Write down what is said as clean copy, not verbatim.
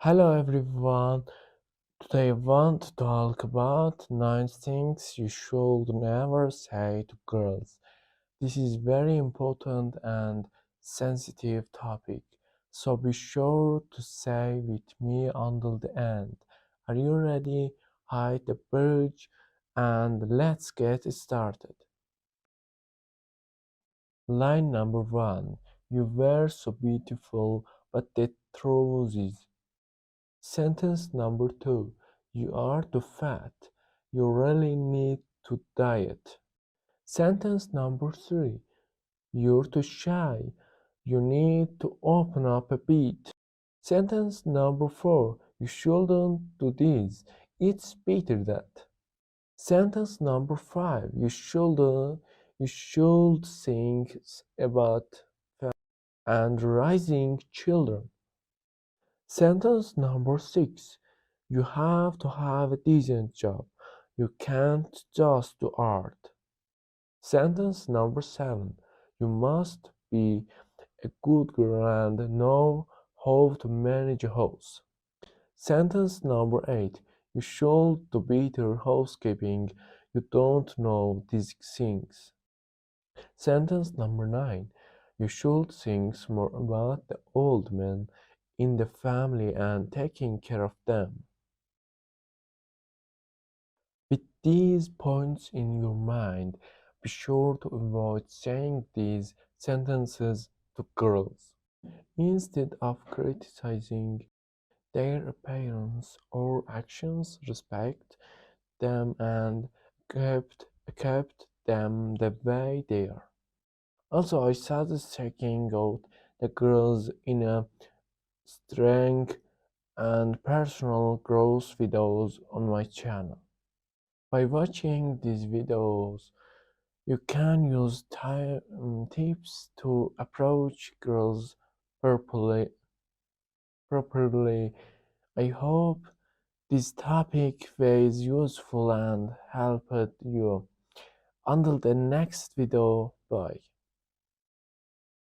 Hello everyone. Today I want to talk about 9 things you should never say to girls. This is very important and sensitive topic, so be sure to stay with me until the end. Are you ready? Hide the bridge and let's get started. Line number 1. You were so beautiful, but the truth is. Sentence number 2. You are too fat. You really need to diet. Sentence number 3. You're too shy. You need to open up a bit. Sentence number 4. You shouldn't do this. It's better that. Sentence number 5. You should think about and raising children. Sentence number 6. You have to have a decent job. You can't just do art. Sentence number 7. You must be a good girl and know how to manage a house. Sentence number 8. You should do better housekeeping. You don't know these things. Sentence number 9. You should think more about the old men in the family and taking care of them. With these points in your mind, be sure to avoid saying these sentences to girls. Instead of criticizing their appearance or actions, respect them and accept them the way they are. Also, I suggest checking out the girls in a strength and personal growth videos on my channel. By watching these videos, you can use tips to approach girls properly. properly. I hope this topic was useful and helped you. Until the next video, bye.